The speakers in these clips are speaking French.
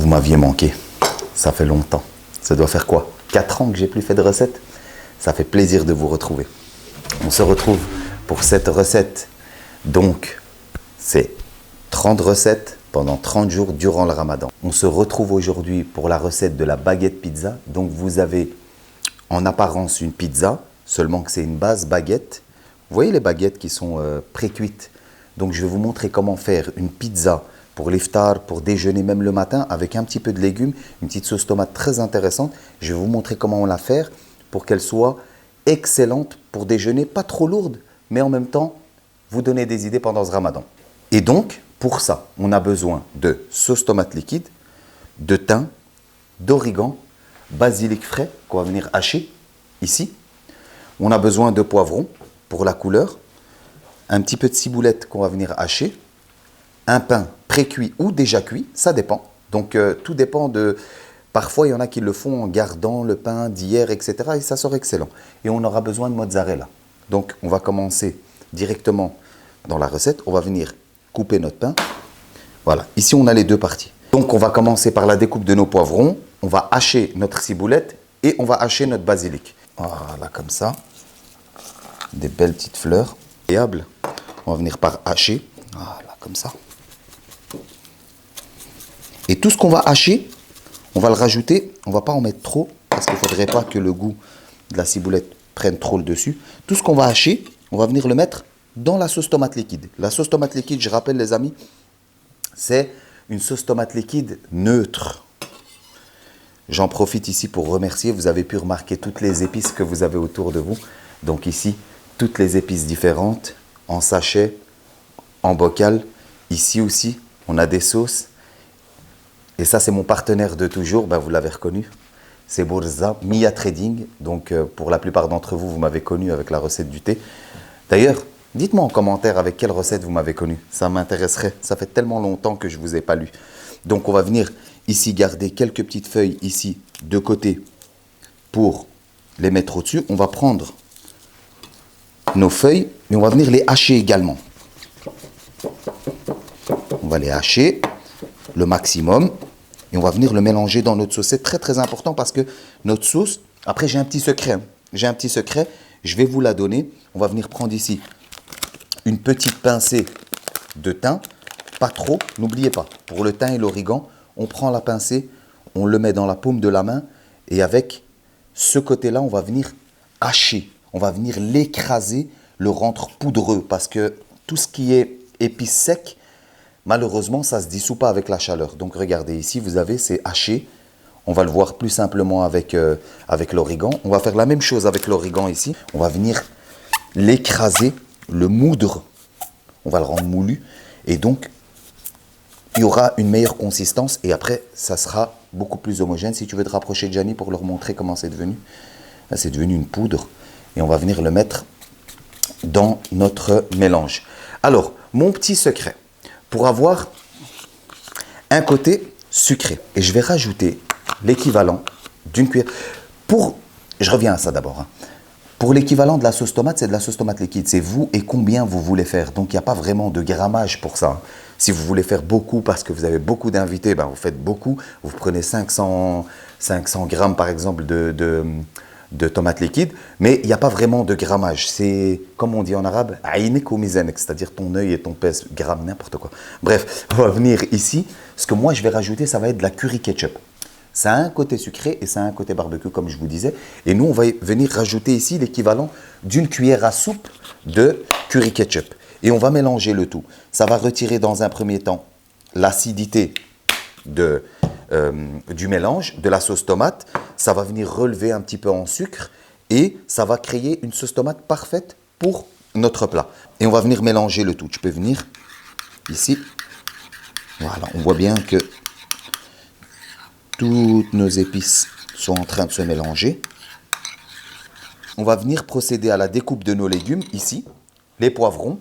Vous m'aviez manqué. Ça fait longtemps. Ça doit faire quoi? 4 ans que j'ai plus fait de recettes. Ça fait plaisir de vous retrouver. On se retrouve pour cette recette. Donc, c'est 30 recettes pendant 30 jours durant le Ramadan. On se retrouve aujourd'hui pour la recette de la baguette pizza. Donc, vous avez en apparence une pizza, seulement que c'est une base baguette. Vous voyez les baguettes qui sont pré-cuites. Donc, je vais vous montrer comment faire une pizza pour l'iftar, pour déjeuner même le matin, avec un petit peu de légumes, une petite sauce tomate très intéressante. Je vais vous montrer comment on la faire pour qu'elle soit excellente pour déjeuner, pas trop lourde, mais en même temps, vous donner des idées pendant ce Ramadan. Et donc, pour ça, on a besoin de sauce tomate liquide, de thym, d'origan, basilic frais qu'on va venir hacher ici. On a besoin de poivrons pour la couleur, un petit peu de ciboulette qu'on va venir hacher, un pain pré-cuit ou déjà cuit, ça dépend. Donc tout dépend de... Parfois, il y en a qui le font en gardant le pain d'hier, etc. Et ça sort excellent. Et on aura besoin de mozzarella. Donc on va commencer directement dans la recette. On va venir couper notre pain. Voilà, ici on a les deux parties. Donc on va commencer par la découpe de nos poivrons. On va hacher notre ciboulette et on va hacher notre basilic. Voilà, comme ça. Des belles petites fleurs. Agréable. On va venir par hacher. Voilà, comme ça. Et tout ce qu'on va hacher, on va le rajouter. On ne va pas en mettre trop parce qu'il ne faudrait pas que le goût de la ciboulette prenne trop le dessus. Tout ce qu'on va hacher, on va venir le mettre dans la sauce tomate liquide. La sauce tomate liquide, je rappelle les amis, c'est une sauce tomate liquide neutre. J'en profite ici pour remercier. Vous avez pu remarquer toutes les épices que vous avez autour de vous. Donc ici, toutes les épices différentes, en sachet, en bocal. Ici aussi, on a des sauces. Et ça, c'est mon partenaire de toujours, vous l'avez reconnu. C'est Bourza, Mia Trading. Donc, pour la plupart d'entre vous, vous m'avez connu avec la recette du thé. D'ailleurs, dites-moi en commentaire avec quelle recette vous m'avez connu. Ça m'intéresserait. Ça fait tellement longtemps que je ne vous ai pas lu. Donc, on va venir ici garder quelques petites feuilles ici de côté pour les mettre au-dessus. On va prendre nos feuilles, mais on va venir les hacher également. On va les hacher le maximum et on va venir le mélanger dans notre sauce. C'est très très important parce que notre sauce, après j'ai un petit secret. J'ai un petit secret, je vais vous la donner. On va venir prendre ici une petite pincée de thym, pas trop, n'oubliez pas. Pour le thym et l'origan, on prend la pincée, on le met dans la paume de la main et avec ce côté-là, on va venir hacher. On va venir l'écraser, le rendre poudreux parce que tout ce qui est épices secs, malheureusement, ça ne se dissout pas avec la chaleur. Donc, regardez, ici, vous avez, c'est haché. On va le voir plus simplement avec l'origan. On va faire la même chose avec l'origan ici. On va venir l'écraser, le moudre. On va le rendre moulu. Et donc, il y aura une meilleure consistance. Et après, ça sera beaucoup plus homogène. Si tu veux te rapprocher de Gianni pour leur montrer comment c'est devenu. Là, c'est devenu une poudre. Et on va venir le mettre dans notre mélange. Alors, mon petit secret. Pour avoir un côté sucré. Et je vais rajouter l'équivalent d'une cuillère. Je reviens à ça d'abord. Pour l'équivalent de la sauce tomate, c'est de la sauce tomate liquide. C'est vous et combien vous voulez faire. Donc, il n'y a pas vraiment de grammage pour ça. Si vous voulez faire beaucoup parce que vous avez beaucoup d'invités, vous faites beaucoup. Vous prenez 500 grammes, par exemple, de tomates liquides, mais il n'y a pas vraiment de grammage. C'est, comme on dit en arabe, aynek ou mizanek, c'est-à-dire ton œil et ton pèse, gramme, n'importe quoi. Bref, on va venir ici. Ce que moi, je vais rajouter, ça va être de la curry ketchup. Ça a un côté sucré et ça a un côté barbecue, comme je vous disais. Et nous, on va venir rajouter ici l'équivalent d'une cuillère à soupe de curry ketchup. Et on va mélanger le tout. Ça va retirer dans un premier temps l'acidité du mélange, de la sauce tomate. Ça va venir relever un petit peu en sucre et ça va créer une sauce tomate parfaite pour notre plat. Et on va venir mélanger le tout. Tu peux venir ici. Voilà, on voit bien que toutes nos épices sont en train de se mélanger. On va venir procéder à la découpe de nos légumes ici, les poivrons.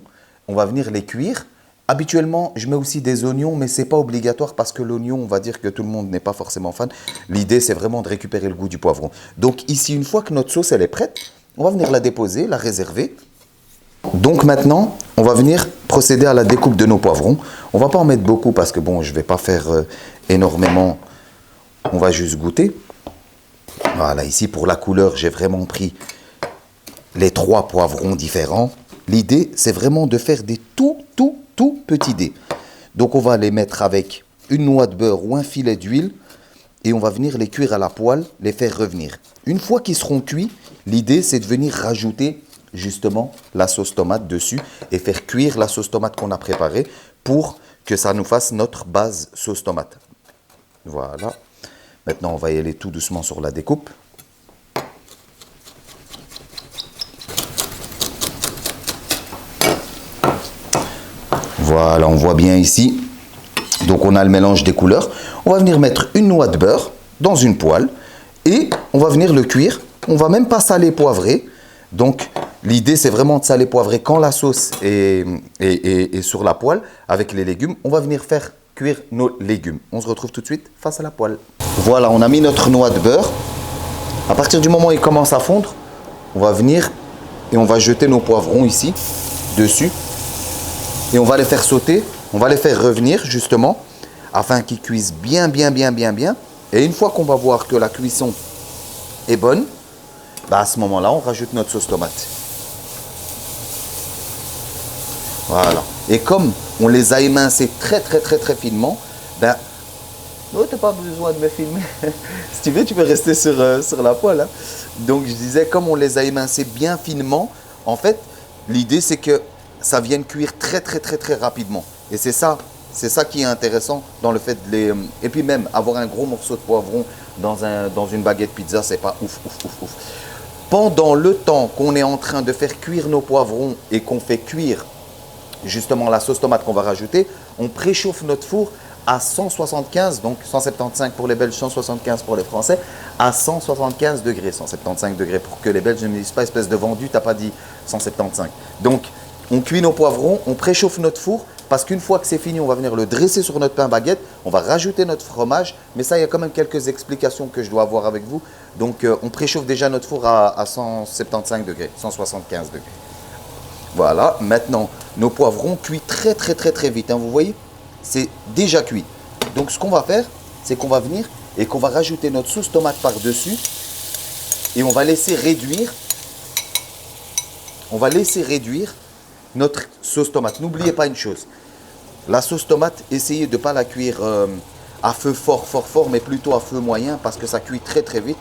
On va venir les cuire. Habituellement, je mets aussi des oignons, mais ce n'est pas obligatoire parce que l'oignon, on va dire que tout le monde n'est pas forcément fan. L'idée, c'est vraiment de récupérer le goût du poivron. Donc ici, une fois que notre sauce elle est prête, on va venir la déposer, la réserver. Donc maintenant, on va venir procéder à la découpe de nos poivrons. On ne va pas en mettre beaucoup parce que bon, je ne vais pas faire énormément on va juste goûter. Voilà, ici pour la couleur, j'ai vraiment pris les 3 poivrons différents. L'idée, c'est vraiment de faire des tout petits dés. Donc on va les mettre avec une noix de beurre ou un filet d'huile et on va venir les cuire à la poêle, les faire revenir. Une fois qu'ils seront cuits, l'idée c'est de venir rajouter justement la sauce tomate dessus et faire cuire la sauce tomate qu'on a préparée pour que ça nous fasse notre base sauce tomate. Voilà. Maintenant on va y aller tout doucement sur la découpe. Voilà, on voit bien ici. Donc on a le mélange des couleurs. On va venir mettre une noix de beurre dans une poêle et on va venir le cuire. On va même pas saler, poivrer. Donc l'idée c'est vraiment de saler, poivrer quand la sauce est sur la poêle avec les légumes. On va venir faire cuire nos légumes. On se retrouve tout de suite face à la poêle. Voilà, on a mis notre noix de beurre. À partir du moment où il commence à fondre, on va venir et on va jeter nos poivrons ici, dessus. Et on va les faire sauter, on va les faire revenir justement, afin qu'ils cuisent bien. Et une fois qu'on va voir que la cuisson est bonne, bah à ce moment-là, on rajoute notre sauce tomate. Voilà. Et comme on les a émincés très finement, ben, oh, tu n'as pas besoin de me filmer. Si tu veux, tu peux rester sur la poêle. Hein. Donc je disais, comme on les a émincés bien finement, en fait, l'idée c'est que ça vienne cuire très rapidement. Et c'est ça qui est intéressant dans le fait de les... Et puis même, avoir un gros morceau de poivron dans une baguette pizza, c'est pas ouf. Pendant le temps qu'on est en train de faire cuire nos poivrons et qu'on fait cuire justement la sauce tomate qu'on va rajouter, on préchauffe notre four à 175, donc 175 pour les Belges, 175 pour les Français, à 175 degrés. 175 degrés pour que les Belges ne me disent pas, espèce de vendu, t'as pas dit 175. Donc, on cuit nos poivrons, on préchauffe notre four, parce qu'une fois que c'est fini, on va venir le dresser sur notre pain baguette, on va rajouter notre fromage, mais ça, il y a quand même quelques explications que je dois avoir avec vous. Donc, on préchauffe déjà notre four à 175 degrés, 175 degrés. Voilà, maintenant, nos poivrons cuits très vite, hein, vous voyez, c'est déjà cuit. Donc, ce qu'on va faire, c'est qu'on va venir et qu'on va rajouter notre sauce tomate par-dessus et on va laisser réduire. On va laisser réduire notre sauce tomate. N'oubliez pas une chose, la sauce tomate, essayez de ne pas la cuire à feu fort, mais plutôt à feu moyen parce que ça cuit très vite.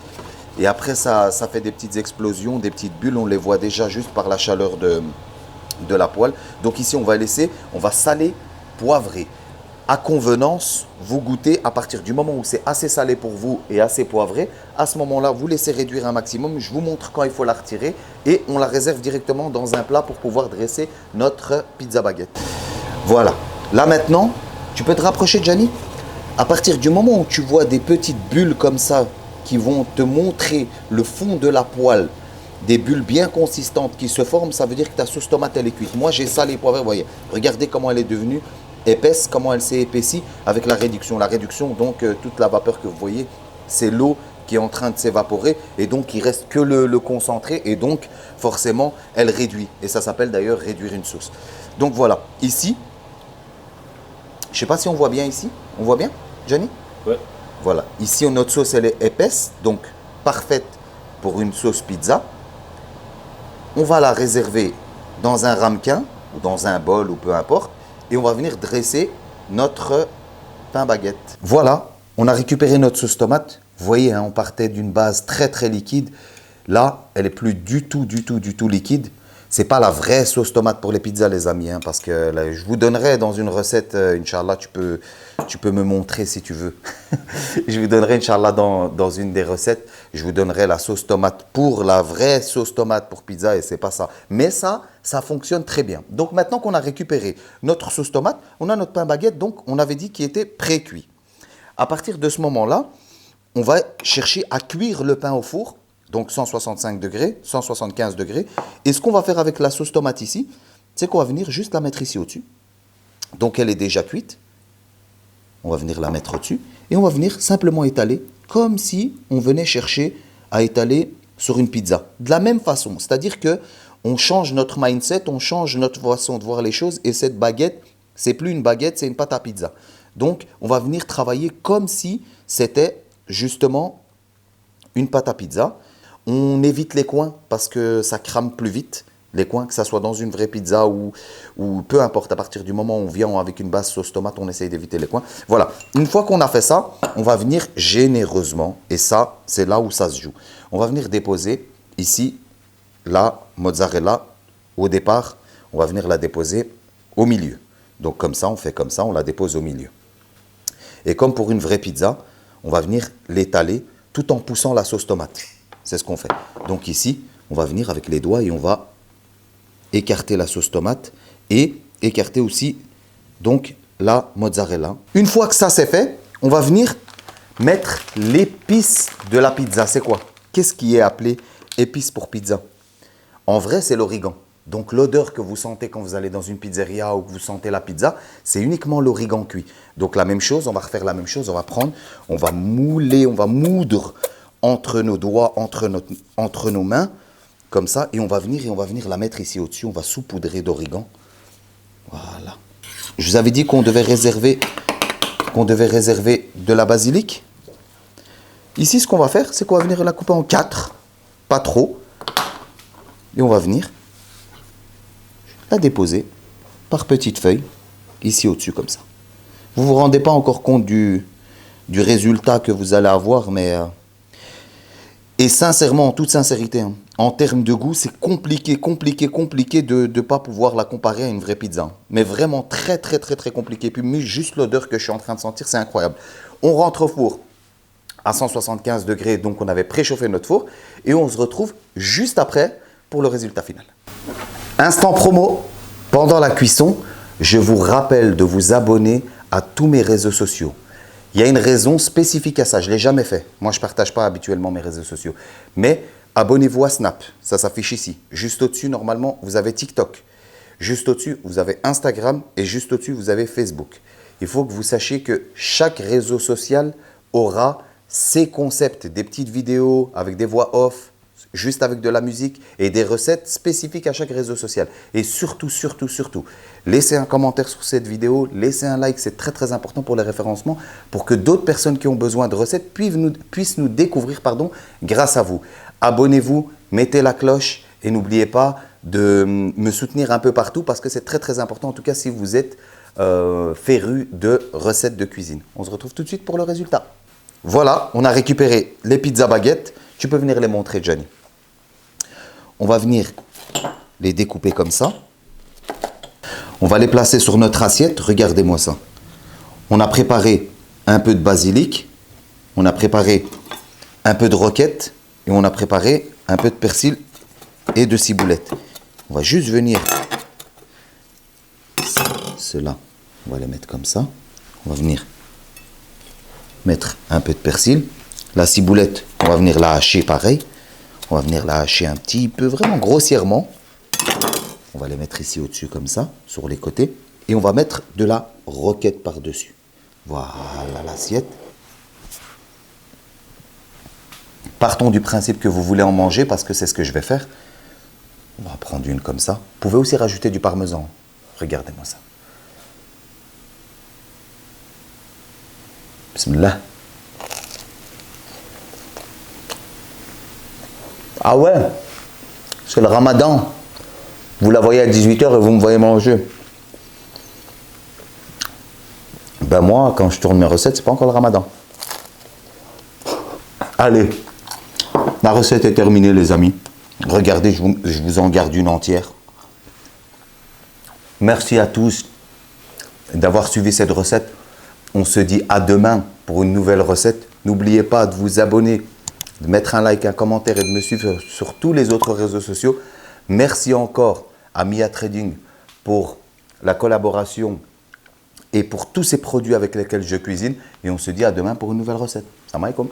Et après, ça fait des petites explosions, des petites bulles, on les voit déjà juste par la chaleur de la poêle. Donc ici, on va saler, poivrer. À convenance, vous goûtez à partir du moment où c'est assez salé pour vous et assez poivré. À ce moment-là, vous laissez réduire un maximum. Je vous montre quand il faut la retirer et on la réserve directement dans un plat pour pouvoir dresser notre pizza baguette. Voilà. Là maintenant, tu peux te rapprocher, Gianni? À partir du moment où tu vois des petites bulles comme ça qui vont te montrer le fond de la poêle, des bulles bien consistantes qui se forment, ça veut dire que ta sauce tomate elle est cuite. Moi, j'ai salé, poivré, vous voyez. Regardez comment elle est devenue épaisse, comment elle s'est épaissie avec la réduction. La réduction, donc toute la vapeur que vous voyez, c'est l'eau qui est en train de s'évaporer et donc il reste que le concentré et donc forcément elle réduit. Et ça s'appelle d'ailleurs réduire une sauce. Donc voilà, ici, je ne sais pas si on voit bien ici. On voit bien, Gianni? Ouais. Voilà, ici notre sauce elle est épaisse, donc parfaite pour une sauce pizza. On va la réserver dans un ramequin ou dans un bol ou peu importe. Et on va venir dresser notre pain baguette. Voilà, on a récupéré notre sauce tomate. Vous voyez, hein, on partait d'une base très liquide. Là, elle est plus du tout liquide. C'est pas la vraie sauce tomate pour les pizzas, les amis, hein, parce que là, je vous donnerai dans une recette, Inch'Allah, tu peux me montrer si tu veux. Je vous donnerai, Inch'Allah, dans une des recettes, je vous donnerai la sauce tomate pour la vraie sauce tomate pour pizza et c'est pas ça. Mais ça fonctionne très bien. Donc maintenant qu'on a récupéré notre sauce tomate, on a notre pain baguette, donc on avait dit qu'il était pré-cuit. À partir de ce moment-là, on va chercher à cuire le pain au four. Donc 165 degrés, 175 degrés. Et ce qu'on va faire avec la sauce tomate ici, c'est qu'on va venir juste la mettre ici au-dessus. Donc elle est déjà cuite. On va venir la mettre au-dessus. Et on va venir simplement étaler comme si on venait chercher à étaler sur une pizza. De la même façon. C'est-à-dire que on change notre mindset, on change notre façon de voir les choses. Et cette baguette, c'est plus une baguette, c'est une pâte à pizza. Donc on va venir travailler comme si c'était justement une pâte à pizza. On évite les coins parce que ça crame plus vite. Les coins, que ça soit dans une vraie pizza ou peu importe, à partir du moment où on vient avec une base sauce tomate, on essaye d'éviter les coins. Voilà, une fois qu'on a fait ça, on va venir généreusement, et ça, c'est là où ça se joue. On va venir déposer ici la mozzarella. Au départ, on va venir la déposer au milieu. Donc comme ça, on fait comme ça, on la dépose au milieu. Et comme pour une vraie pizza, on va venir l'étaler tout en poussant la sauce tomate. C'est ce qu'on fait. Donc ici, on va venir avec les doigts et on va écarter la sauce tomate et écarter aussi donc la mozzarella. Une fois que ça c'est fait, on va venir mettre l'épice de la pizza. C'est quoi? Qu'est-ce qui est appelé épice pour pizza? En vrai, c'est l'origan. Donc l'odeur que vous sentez quand vous allez dans une pizzeria ou que vous sentez la pizza, c'est uniquement l'origan cuit. Donc la même chose, on va refaire la même chose, on va prendre, on va mouler, on va moudre entre nos doigts, entre nos mains, comme ça, et on va venir la mettre ici au-dessus, on va saupoudrer d'origan. Voilà. Je vous avais dit qu'on devait réserver de la basilic. Ici, ce qu'on va faire, c'est qu'on va venir la couper en 4, pas trop, et on va venir la déposer par petites feuilles, ici au-dessus, comme ça. Vous ne vous rendez pas encore compte du résultat que vous allez avoir, mais... Et sincèrement, en toute sincérité, hein, en termes de goût, c'est compliqué de ne pas pouvoir la comparer à une vraie pizza. Mais vraiment très compliqué. Puis juste l'odeur que je suis en train de sentir, c'est incroyable. On rentre au four à 175 degrés, donc on avait préchauffé notre four. Et on se retrouve juste après pour le résultat final. Instant promo, pendant la cuisson, je vous rappelle de vous abonner à tous mes réseaux sociaux. Il y a une raison spécifique à ça, je ne l'ai jamais fait. Moi, je ne partage pas habituellement mes réseaux sociaux. Mais abonnez-vous à Snap, ça s'affiche ici. Juste au-dessus, normalement, vous avez TikTok. Juste au-dessus, vous avez Instagram et juste au-dessus, vous avez Facebook. Il faut que vous sachiez que chaque réseau social aura ses concepts, des petites vidéos avec des voix off, juste avec de la musique et des recettes spécifiques à chaque réseau social. Et surtout, laissez un commentaire sur cette vidéo, laissez un like, c'est très important pour le référencement, pour que d'autres personnes qui ont besoin de recettes puissent nous découvrir grâce à vous. Abonnez-vous, mettez la cloche et n'oubliez pas de me soutenir un peu partout parce que c'est très important, en tout cas si vous êtes féru de recettes de cuisine. On se retrouve tout de suite pour le résultat. Voilà, on a récupéré les pizzas baguettes. Tu peux venir les montrer, Johnny. On va venir les découper comme ça. On va les placer sur notre assiette. Regardez-moi ça. On a préparé un peu de basilic. On a préparé un peu de roquette. Et on a préparé un peu de persil et de ciboulette. On va juste venir... Cela, on va les mettre comme ça. On va venir mettre un peu de persil. La ciboulette, on va venir la hacher pareil. On va venir la hacher un petit peu, vraiment grossièrement. On va les mettre ici au-dessus comme ça, sur les côtés. Et on va mettre de la roquette par-dessus. Voilà l'assiette. Partons du principe que vous voulez en manger parce que c'est ce que je vais faire. On va prendre une comme ça. Vous pouvez aussi rajouter du parmesan. Regardez-moi ça. Bismillah. Ah ouais, c'est le ramadan. Vous la voyez à 18 h et vous me voyez manger. Ben moi, quand je tourne mes recettes, c'est pas encore le ramadan. Allez, la recette est terminée les amis. Regardez, je vous en garde une entière. Merci à tous d'avoir suivi cette recette. On se dit à demain pour une nouvelle recette. N'oubliez pas de vous abonner, de mettre un like, un commentaire et de me suivre sur tous les autres réseaux sociaux. Merci encore à Mia Trading pour la collaboration et pour tous ces produits avec lesquels je cuisine. Et on se dit à demain pour une nouvelle recette. Salam alaikum.